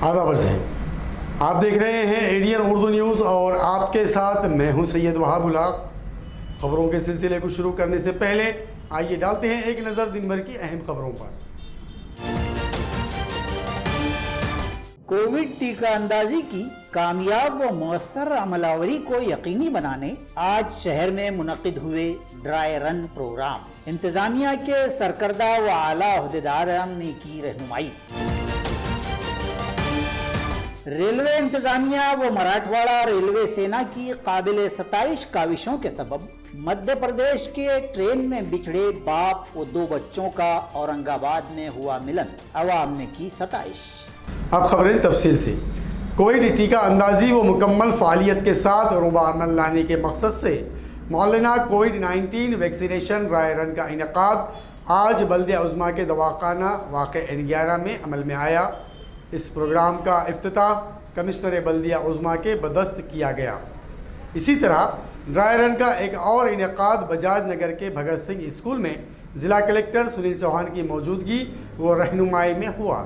आदाब है। आप देख रहे हैं एडीएन उर्दू न्यूज़ और आपके साथ मैं हूं सैयद वहाब उल हक। खबरों के सिलसिले को शुरू करने से पहले आइए डालते हैं एक नज़र दिन भर की अहम खबरों पर। कोविड टीका अंदाजी की कामयाब व मौसर अमलावरी को यकीनी बनाने आज शहर में मुनक्किद हुए ड्राई रन प्रोग्राम। इंतजामिया के सरकर्दा व आला ओहदेदारान ने की रहनुमाई। रेलवे इंतजामिया व मराठवाड़ा रेलवे सेना की काबिल सताइश काविशों के सबब मध्य प्रदेश के ट्रेन में बिछड़े बाप व 2 बच्चों का औरंगाबाद में हुआ मिलन। अवाम ने की सताइश। अब खबरें तफसील से। कोविड टीका अंदाजी व मुकम्मल फ़ालियत के साथ रोबा अमल लाने के मकसद से मौलाना कोविड-19 वैक्सीनेशन ड्राई रन का इनेकाद आज बल्दिया उज़्मा के दवाखाना वाक़े N11 में अमल में आया। इस प्रोग्राम का इफ्तिताह कमिश्नर बल्दिया उज़्मा के बदस्त किया गया। इसी तरह ड्राई रन का एक और इनेकाद बजाज नगर के भगत सिंह स्कूल में ज़िला कलेक्टर सुनील चौहान की मौजूदगी व रहनुमाई में हुआ।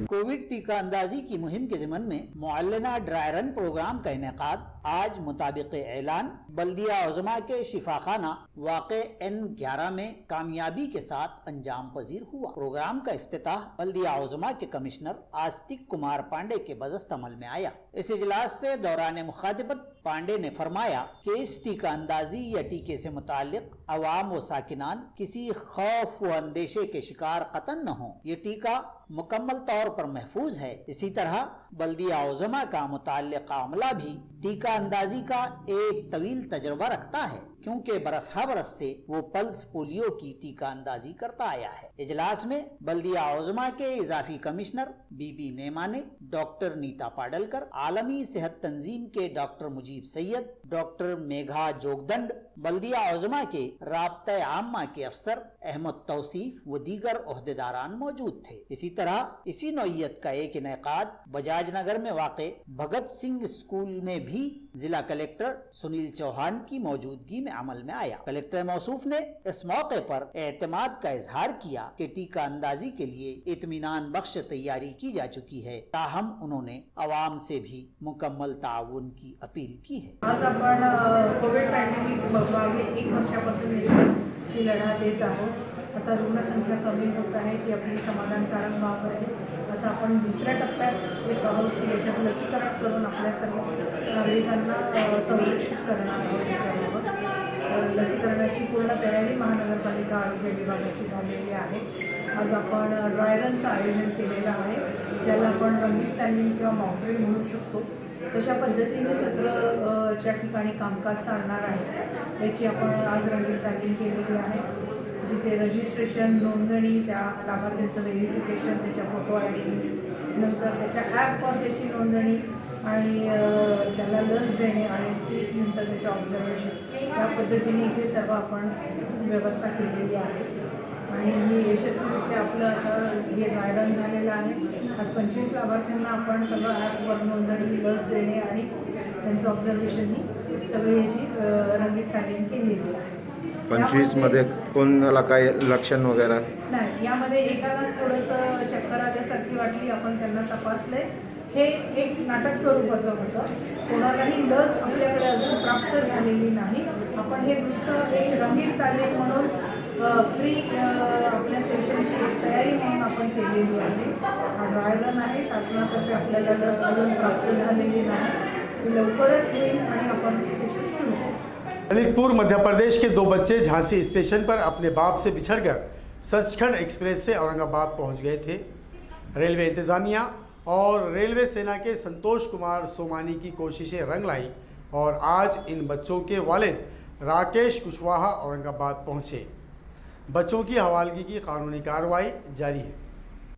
कोविड टीका अंदाजी की मुहिम के ज़िमन में मुअल्लना ड्राई रन प्रोग्राम का इनेकाद आज मुताबिक ऐलान बल्दिया उज़्मा के शिफाखाना वाक़े N11 में कामयाबी के साथ अंजाम पजीर हुआ। प्रोग्राम का इफ्तिताह बल्दिया उज़्मा के कमिश्नर आस्तिक कुमार पांडे के बदस्त अमल में आया। इस इजलास से दौरान मुखातिबत पांडे ने फरमाया कि इस टीका अंदाजी या टीके से मुताल्लिक अवाम व साकिनान किसी खौफ व अंदेशे के शिकार कतन न हो। ये टीका मुकम्मल तौर पर महफूज है। इसी तरह बल्दिया उज़्मा का मुताल्लिका अमला भी टीका अंदाजी का एक तवील तजर्बा रखता है, क्योंकि बरस से वो पल्स पोलियो की टीका अंदाजी करता आया है। इजलास में बल्दिया उज़्मा के इजाफी कमिश्नर बीबी नेमा ने डॉक्टर नीता पाडलकर, आलमी सेहत तंजीम के डॉक्टर मुजीब सैयद, डॉक्टर मेघा जोगदंड, बल्दिया उज़्मा के राब्ता आम्मा के अफसर अहमद तौसीफ व दीगर ओहदेदारान मौजूद थे। इसी तरह इसी नौइयत का एक इनेकाद बजाज नगर में वाक़े भगत सिंह स्कूल में भी जिला कलेक्टर सुनील चौहान की मौजूदगी में अमल में आया। कलेक्टर मौसूफ ने इस मौके पर एतमाद का इजहार किया कि टीका अंदाजी के लिए इत्मीनान बख्श तैयारी की जा चुकी है। ताहम उन्होंने अवाम से भी मुकम्मल ताउन की अपील की है। आज आपण कोविड-19 मागे 1 वर्षापासून याची लढा देत आहोत। आता रुग्णसंख्या कमी होत आहे, ती आपली समाधानकारक बाब आहे। आता आपण दुसऱ्या टप्प्यात येत आहोत की याच्यात लसीकरण करून आपल्या सर्व नागरिकांना संरक्षित करणार आहोत। त्याच्याबाबत लसीकरणाची पूर्ण तयारी महानगरपालिका आरोग्य विभागाची झालेली आहे। आज आपण ड्राय रनचं आयोजन केलेलं आहे, ज्याला आपण रंगीत तालीम किंवा मॉकड्रिल म्हणू शकतो। तशा पद्धतीने सत्राच्या ठिकाणी कामकाज चालणार आहे। याची आपण आज रंगीत तालीम केलेली आहे, जिथे रजिस्ट्रेशन, नोंदणी, त्या लाभार्थ्याचं व्हेरिफिकेशन, त्याच्या फोटो ID, नंतर त्याच्या ॲपवर त्याची नोंदणी आणि त्याला लस देणे आणि 30 मिनिटं त्याचं ऑब्झर्वेशन, या पद्धतीने इथे सर्व आपण व्यवस्था केलेली आहे। आणि ही यशस्वीरित्या आपलं आता हे ड्राय रन झालेलं आहे। आज 25 लाभार्थ्यांना आपण सगळं ॲपवर नोंदणी, लस देणे आणि त्यांचं ऑब्झर्वेशन ही सगळी याची रंगीत तालीम केलेली आहे। 25 मध्ये कोणाला काय लक्षण वगैरे नाही, यामध्ये एकालाच थोडंसं चक्कर आल्यासारखी वाटली, आपण त्यांना तपासले। हे एक नाटक स्वरूपाचं होतं, कोणालाही लस आपल्याकडे अजून प्राप्त झालेली नाही। आपण हे नुसतं एक रंगीत तालीम म्हणून प्री आपल्या सेशनची तयारी म्हणून आपण केलेली आहे। हा ड्राय रन आहे, शासनातर्फे आपल्याला लस अजून प्राप्त झालेली नाही, ती लवकरच होईल आणि आपण सेशन सुरू करू। ललितपुर मध्य प्रदेश के 2 बच्चे झांसी स्टेशन पर अपने बाप से बिछड़कर सचखंड एक्सप्रेस से औरंगाबाद पहुंच गए थे। रेलवे इंतज़ामिया और रेलवे सेना के संतोष कुमार सोमानी की कोशिशें रंग लाई और आज इन बच्चों के वालिद राकेश कुशवाहा औरंगाबाद पहुंचे। बच्चों की हवालगी की कानूनी कार्रवाई जारी है।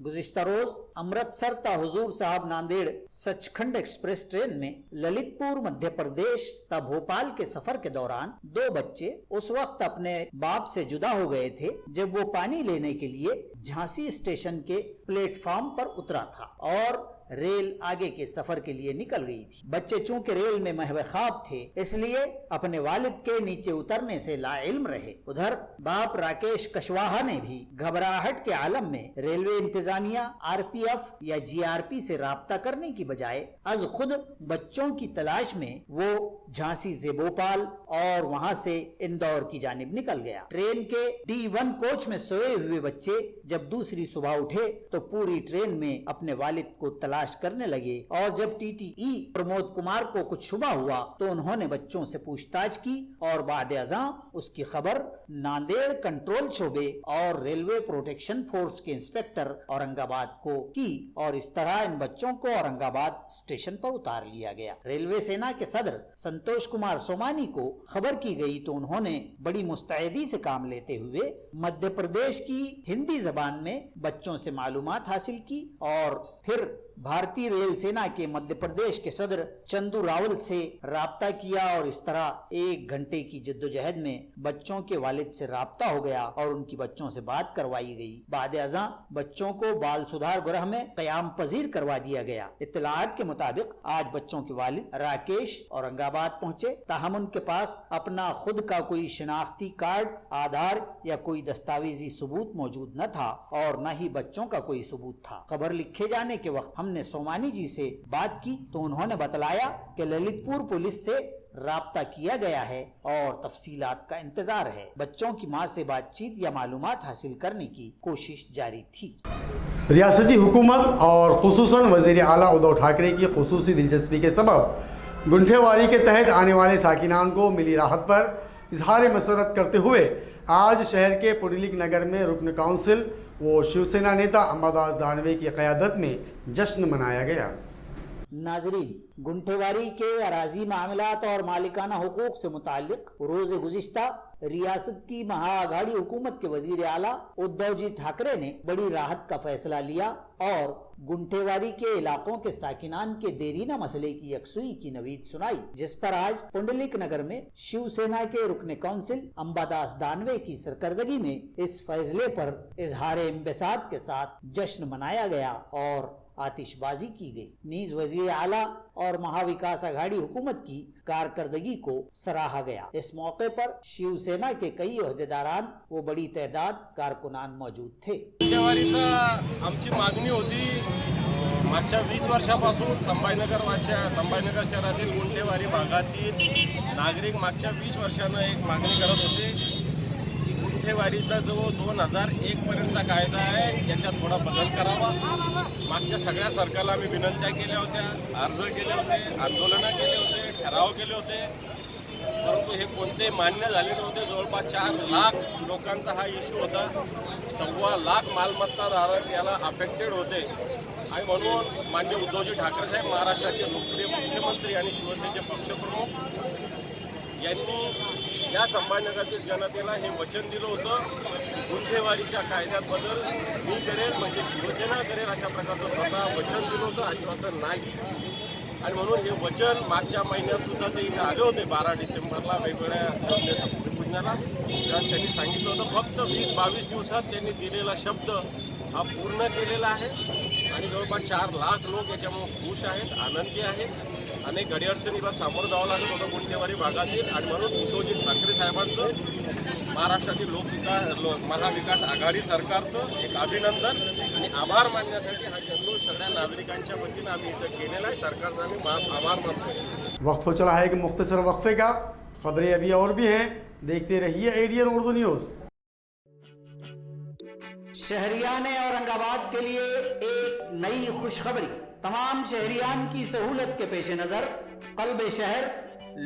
गुज़िश्ता रोज अमृतसर ता हुजूर साहब नांदेड़ सचखंड एक्सप्रेस ट्रेन में ललितपुर मध्य प्रदेश ता भोपाल के सफर के दौरान 2 बच्चे उस वक्त अपने बाप से जुदा हो गए थे जब वो पानी लेने के लिए झांसी स्टेशन के प्लेटफॉर्म पर उतरा था और रेल आगे के सफर के लिए निकल गई थी। बच्चे चूंकि रेल में महव ख्वाब थे, इसलिए अपने वालिद के नीचे उतरने से लाइल्म रहे। उधर बाप राकेश कशवाहा ने भी घबराहट के आलम में रेलवे इंतजामिया, आरपीएफ या जीआरपी से राब्ता करने की बजाय आज खुद बच्चों की तलाश में वो झांसी से भोपाल और वहां से इंदौर की जानिब निकल गया। ट्रेन के D1 कोच में सोए हुए बच्चे जब दूसरी सुबह उठे तो पूरी ट्रेन में अपने वालिद को तलाश करने लगे और जब TTE प्रमोद कुमार को कुछ शुबा हुआ तो उन्होंने बच्चों से पूछताछ की और बाद अज़ां उसकी खबर नांदेड़ कंट्रोल शोबे और रेलवे प्रोटेक्शन फोर्स के इंस्पेक्टर औरंगाबाद को की और इस तरह इन बच्चों को औरंगाबाद स्टेशन पर उतार लिया गया। रेलवे सेना के सदर संतोष कुमार सोमानी को खबर की गई तो उन्होंने बड़ी मुस्तैदी से काम लेते हुए मध्य प्रदेश की हिंदी जबान में बच्चों से मालूमात हासिल की और फिर भारतीय रेल सेना के मध्य प्रदेश के सदर चंदू रावल से राब्ता किया और इस तरह 1 घंटे की जद्दोजहद में बच्चों के वालिद से राब्ता हो गया और उनकी बच्चों से बात करवाई गई। बाद अज़ां बच्चों को बाल सुधार गृह में कयाम पजीर करवा दिया गया। इत्तलाआत के मुताबिक आज बच्चों के वालिद राकेश औरंगाबाद पहुंचे, ताहम उनके पास अपना खुद का कोई शिनाख्ती कार्ड, आधार या कोई दस्तावेजी सबूत मौजूद न था और न ही बच्चों का कोई सबूत था। खबर लिखे जाने के वक्त हमने सोमानी जी से बात की तो उन्होंने बतलाया कि ललितपुर पुलिस से राब्ता किया गया है और तफसीलात का इंतजार है। बच्चों की मां से बातचीत या मालूमात हासिल करने की कोशिश जारी थी। रियासती हुकूमत और खुसूसन वज़ीर आला उद्धव ठाकरे की खुसूसी दिलचस्पी के सबब गुंठेवारी के तहत आने वाले साकिनान को मिली राहत पर इजहार मसरत करते हुए आज शहर के पुंडलिक नगर में रुकन काउंसिल व शिवसेना नेता अंबादास दानवे की क़यादत में जश्न मनाया गया। नाजरीन, गुंठेवारी के अराजी मामलात और मालिकाना हुकूक से मुताल्लिक रोज़ गुज़िश्ता रियासत की महाआघाड़ी हुकूमत के वजीर आला उद्धव जी ठाकरे ने बड़ी राहत का फैसला लिया और गुंठेवारी के इलाकों के साकिनान के देरीना मसले की यकसुई की नवीद सुनाई, जिस पर आज पुंडलिक नगर में शिवसेना के रुकने काउंसिल अंबादास दानवे की सरकर्दगी में इस फैसले पर इजहार इंबसात के साथ जश्न मनाया गया और आतिशबाजी की गई। नीज वजीर आला और महाविकास आघाड़ी हुकूमत की कारकर्दगी को सराहा गया। इस मौके पर शिवसेना के कई ओहदेदारान व बड़ी तादाद कारकुनान मौजूद थे। गुंठेवारीचा आमची मागणी होती मागच्या 20 वर्षापासून संभाजीनगर शहरातील गुंठेवारी भागातील नागरिक मागच्या 20 वर्षांना एक मागणी करत होते। गुंठेवारीचा जो 2001 पर्यंतचा कायदा आहे याच्यात थोडा बदल करावा। मागच्या सगळ्या सरकारला आम्ही विनंत्या केल्या होत्या, अर्ज केले होते, आंदोलनं केले होते, ठराव केले होते, परंतु हे कोणते मान्य झाले नव्हते। जवळपास 4 लाख लोकांचा हा इश्यू होता, 1.25 लाख मालमत्ताधारक याला अफेक्टेड होते आणि म्हणून माननीय उद्धवजी ठाकरे साहेब महाराष्ट्राचे लोकप्रिय मुख्यमंत्री आणि शिवसेनेचे पक्षप्रमुख यांनी या संभाजीनगरतील जनतेला हे वचन दिलं होतं, गुंठेवारीच्या कायद्यात बदल मी करेल म्हणजे शिवसेना करेल अशा प्रकारचं स्वतः वचन दिलं होतं, आश्वासन नाही। आणि म्हणून हे वचन मागच्या महिन्यात सुद्धा ते इथे आले होते 12 डिसेंबरला वेगवेगळ्या योजनेचा भूमिपूजनाला, त्यात त्यांनी सांगितलं होतं फक्त 20-22 दिवसात त्यांनी दिलेला शब्द हा पूर्ण केलेला आहे आणि जवळपास 4 लाख लोक याच्यामुळे खुश आहेत, आनंदी आहेत। अनेक अडीअडचणीला सामोरं जावं लागत होतं गुंठेवारी भागातील आणि म्हणून उद्धवजी ठाकरे साहेबांचं महाराष्ट्रातील महाविकास आघाडी सरकारचं एक अभिनंदन आणि आभार मानण्यासाठी हा जल्लोष सगळ्या नागरिकांच्या वतीनं आम्ही इथं केलेला आहे। सरकारचा आम्ही आभार मानतो। वक्त हो चला है एक मुख्तसर वक्फे का। खबरें अभी और भी हैं, देखते रहिए एडीएन उर्दू न्यूज़। शहरियान औरंगाबाद के लिए एक नई खुशखबरी। तमाम शहरियान की सहूलत के पेश नज़र कल्ब शहर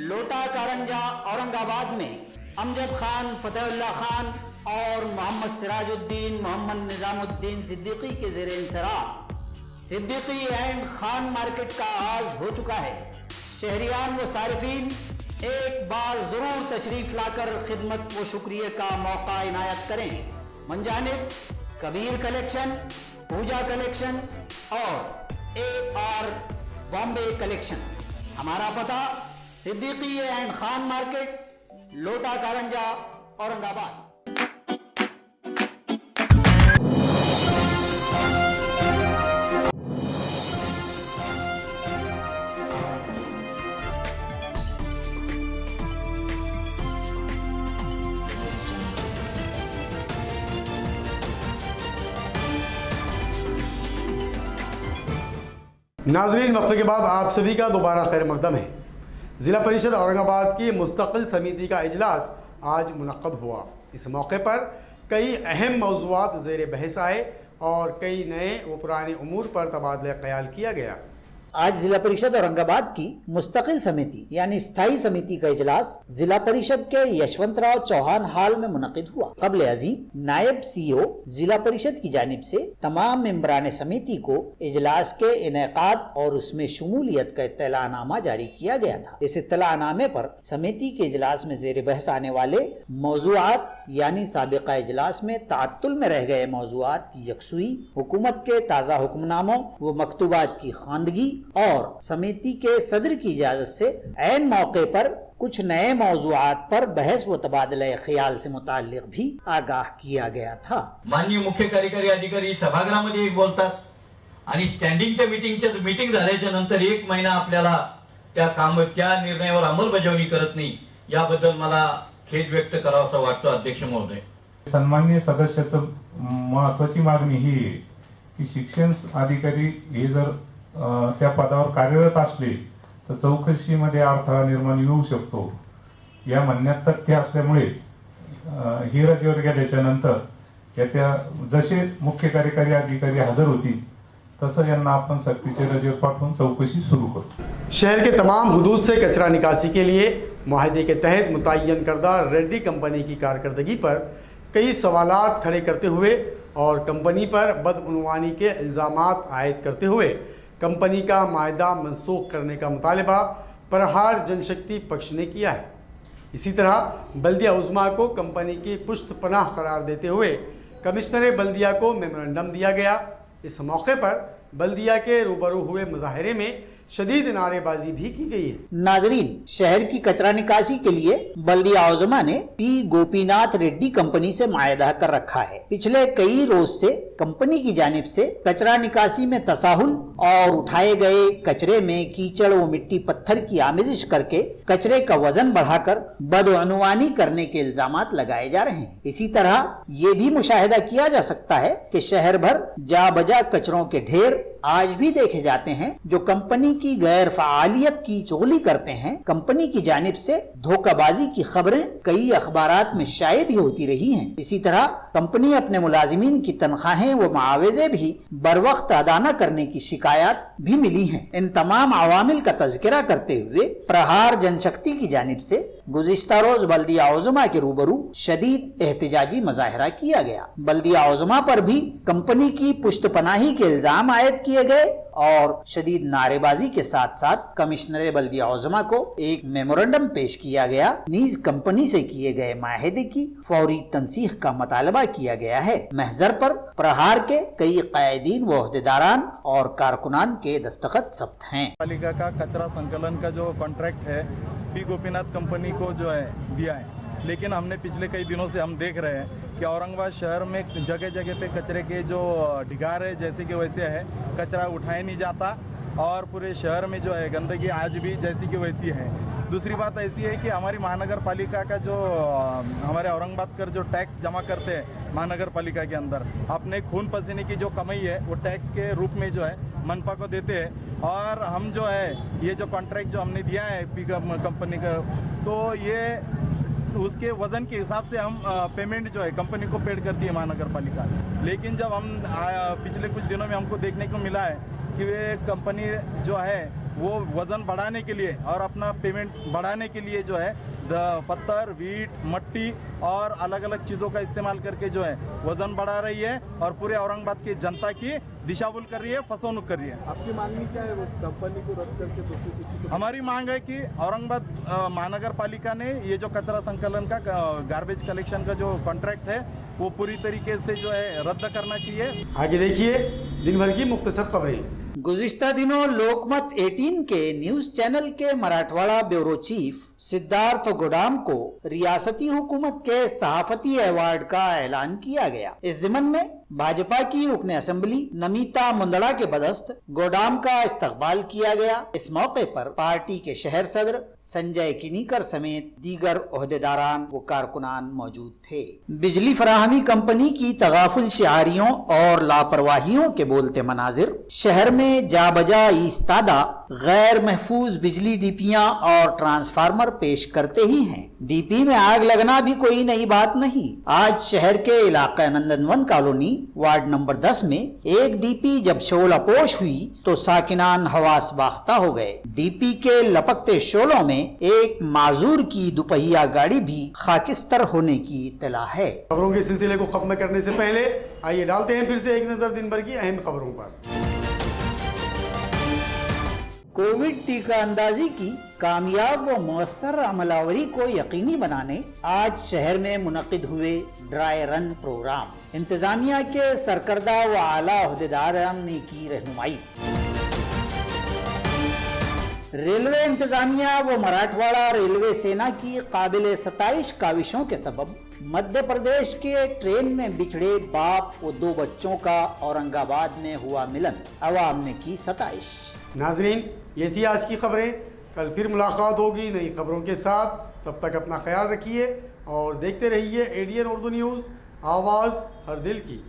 लोटा कारंजा औरंगाबाद में अमजद खान, फतेहुल्लाह खान और मोहम्मद सिराजुद्दीन, मोहम्मद निज़ामुद्दीन सिद्दीकी के ज़ेर इंसराम सिद्दीकी एंड खान मार्केट का आगाज हो चुका है। शहरियान व सारिफीन एक बार ज़रूर तशरीफ़ लाकर खिदमत व शुक्रिया का मौका इनायत करें। मंजानिब कबीर कलेक्शन, पूजा कलेक्शन और AR बॉम्बे कलेक्शन। हमारा पता सिद्दीकी एंड खान मार्केट, लोटा कारंजा, औरंगाबाद। नाजरीन, वक्फे के बाद आप सभी का दोबारा खैर मकदम है। ज़िला परिषद औरंगाबाद की मुस्तकिल समिति का इजलास आज मुनक्कद हुआ। इस मौके पर कई अहम मौज़ूआत ज़ेर बहस आए और कई नए व पुराने उमूर पर तबादला ख्याल किया गया। आज जिला परिषद औरंगाबाद की मुस्तकिल समिति यानी स्थायी समिति का इजलास जिला परिषद के यशवंतराव चौहान हॉल में मुनक्किद हुआ। क़ब्ल अज़ीम नायब CEO जिला परिषद की जानिब से तमाम मेंबरान समिति को इजलास के इनेकाद और उसमें शमूलियत का इत्तलानामा जारी किया गया था। इस इत्तलानामे पर समिति के इजलास में ज़ेर बहस आने वाले मौज़ूआत यानी साबिक़ा इजलास में ताअत्तुल में रह गए मौज़ूआत की यकसुई, हुकूमत के ताज़ा हुक्मनामों व मकतूबात की ख़वानदगी और समिति के सदर की इजाज़त से ऐन मौके पर कुछ नए मौज़ूआत पर बहस व तबादला ख्याल से मुताल्लिक़ भी आगाह किया गया था। माननीय मुख्य कार्यकारी अधिकारी सभागृहामध्ये एक बोलतात आणि स्टँडिंगच्या मीटिंग झाल्याच्या नंतर 1 महिना आपल्याला त्या निर्णयावर अंमलबजावणी करत नाही, याबद्दल मला खेद व्यक्त करावासा वाटतो अध्यक्ष महोदय। सन्माननीय सदस्याचं महत्वाची मागणी ही की शिक्षण अधिकारी हे जर त्या पदावर कार्यरत असले तर चौकशीमध्ये अडथळा निर्माण येऊ शकतो या म्हणण्यात तथ्य असल्यामुळे ही रजेवर गेल्याच्या नंतर त्या जसे मुख्य कार्यकारी अधिकारी हजर होतील तसं यांना आपण सक्तीचे रजेवर पाठवून चौकशी सुरू करू। शहर के तमाम हुदूद से कचरा निकासी के लिए मुआहदे के तहत मुतय्यन करदा रेड्डी कंपनी की कारकर्दगी पर कई सवालात खड़े करते हुए और कंपनी पर बदउनवानी के इल्ज़ामात आयद करते हुए कंपनी का मायदा मनसूख करने का मुतालबा प्रहार जनशक्ति पक्ष ने किया है। इसी तरह बल्दिया उज़्मा को कंपनी की पुश्त पनाह करार देते हुए कमिश्नर बल्दिया को मेमोरेंडम दिया गया। इस मौके पर बल्दिया के रूबरू हुए मुजाहरे में शदीद नारेबाजी भी की गई है। नाजरीन, शहर की कचरा निकासी के लिए बल्दिया औज़मा ने पी गोपीनाथ रेड्डी कंपनी से मायदा कर रखा है। पिछले कई रोज से कंपनी की जानिब से कचरा निकासी में तसाहुल और उठाए गए कचरे में कीचड़ व मिट्टी पत्थर की आमेजिश करके कचरे का वजन बढ़ाकर बदअनवानी करने के इल्जामात लगाए जा रहे हैं। इसी तरह ये भी मुशाहिदा किया जा सकता है कि शहर भर जा बजा कचरों के ढेर आज भी देखे जाते हैं जो कंपनी की गैर फ़आलियत की चुगली करते हैं। कंपनी की जानिब से धोखाबाजी की खबरें कई अखबारात में शाये भी होती रही हैं। इसी तरह कंपनी अपने मुलाजिमीन की तनख्वाहें व मुआवजे भी बर वक्त अदा न करने की शिकायत भी मिली हैं। इन तमाम अवामिल का तज़किरा करते हुए प्रहार जनशक्ति की जानिब से गुज़िश्ता रोज बल्दिया औज़मा के रूबरू शदीद एहतजाजी मुजाहरा किया गया। बल्दिया औज़मा पर भी कंपनी की पुश्तपनाही के इल्जाम आयद किए गए और शदीद नारेबाजी के साथ साथ कमिश्नर बल्दिया औज़मा को एक मेमोरेंडम पेश किया गया। नीज कंपनी से किए गए माहिदे की फौरी तनसीख का मुतालबा किया गया है। महजर पर प्रहार के कई कायदीन व ओहदेदारान और कारकुनान के दस्तखत सब्त हैं। पालिका का कचरा संकलन का जो कॉन्ट्रैक्ट है पी गोपीनाथ कंपनी को जो है दिया है, लेकिन हमने पिछले कई दिनों से हम देख रहे हैं कि औरंगाबाद शहर में जगह जगह पे कचरे के जो ढिगार है जैसे कि वैसे है, कचरा उठाया नहीं जाता और पूरे शहर में जो है गंदगी आज भी जैसी कि वैसी है। दूसरी बात ऐसी है कि हमारी महानगर पालिका का जो हमारे औरंगाबाद कर जो टैक्स जमा करते हैं महानगर पालिका के अंदर अपने खून पसीने की जो कमाई है वो टैक्स के रूप में जो है मनपा को देते हैं। और हम जो है ये जो कॉन्ट्रैक्ट जो हमने दिया है पी कंपनी का, तो ये उसके वजन के हिसाब से हम पेमेंट जो है कंपनी को पेड करती है महानगर पालिका। लेकिन जब हम पिछले कुछ दिनों में हमको देखने को मिला है कि वे कंपनी जो है वो वजन बढ़ाने के लिए और अपना पेमेंट बढ़ाने के लिए जो है पत्थर, वीट, मट्टी और अलग अलग चीज़ों का इस्तेमाल करके जो है वजन बढ़ा रही है और पूरे औरंगाबाद की जनता की दिशाभूल कर रही है, फसौनुक कर रही है। आपकी मांग क्या है? वो कंपनी को रद्द करके दूसरी किसी को? हमारी मांग है कि औरंगाबाद महानगर पालिका ने ये जो कचरा संकलन का गार्बेज कलेक्शन का जो कॉन्ट्रैक्ट है वो पूरी तरीके से जो है रद्द करना चाहिए। आगे देखिए दिन भर की मुख्तसर खबरें। गुज़िश्ता दिनों लोकमत 18 के न्यूज चैनल के मराठवाड़ा ब्यूरो चीफ सिद्धार्थ गोडाम को रियासती हुकूमत के सहाफती अवार्ड का ऐलान किया गया। इस ज़िमन में भाजपा की रुकन असेंबली नमिता मुंदड़ा के बदस्त गोडाम का इस्तकबाल किया गया। इस मौके पर पार्टी के शहर सदर संजय किनीकर समेत दीगर ओहदेदारान व कारकुनान मौजूद थे। बिजली फराहमी कंपनी की तगाफुल शिआरियों और लापरवाहियों के बोलते मनाजिर, शहर में जाबजा इस्तादा गैर महफूज बिजली डीपियां और ट्रांसफार्मर पेश करते ही हैं। डीपी में आग लगना भी कोई नई बात नहीं। आज शहर के इलाका नंदनवन कॉलोनी वार्ड नंबर 10 में एक डीपी जब शोलापोश हुई तो साकिनान हवास बाख्ता हो गए। डीपी के लपकते शोलों में एक माजूर की दुपहिया गाड़ी भी खाकिस्तर होने की इत्तला है। खबरों के सिलसिले को खत्म करने से पहले आइए डालते हैं फिर से एक नजर दिन भर की अहम खबरों पर। कोविड टीका अंदाजी की कामयाब व मौसर अमलावरी को यकीनी बनाने आज शहर में मुनक्किद हुए ड्राई रन प्रोग्राम। इंतजामिया के सरकर्दा व आला ओहदेदारान ने की रहनुमाई। रेलवे इंतजामिया व मराठवाड़ा रेलवे सेना की काबिल सताइश काविशों के सबब मध्य प्रदेश के ट्रेन में बिछड़े बाप व 2 बच्चों का औरंगाबाद में हुआ मिलन, अवाम ने की सताइश। नाजरीन, ये थी आज की खबरें। कल फिर मुलाकात होगी नई खबरों के साथ। तब तक अपना ख्याल रखिए और देखते रहिए ADN उर्दू न्यूज़, आवाज़ हर दिल की।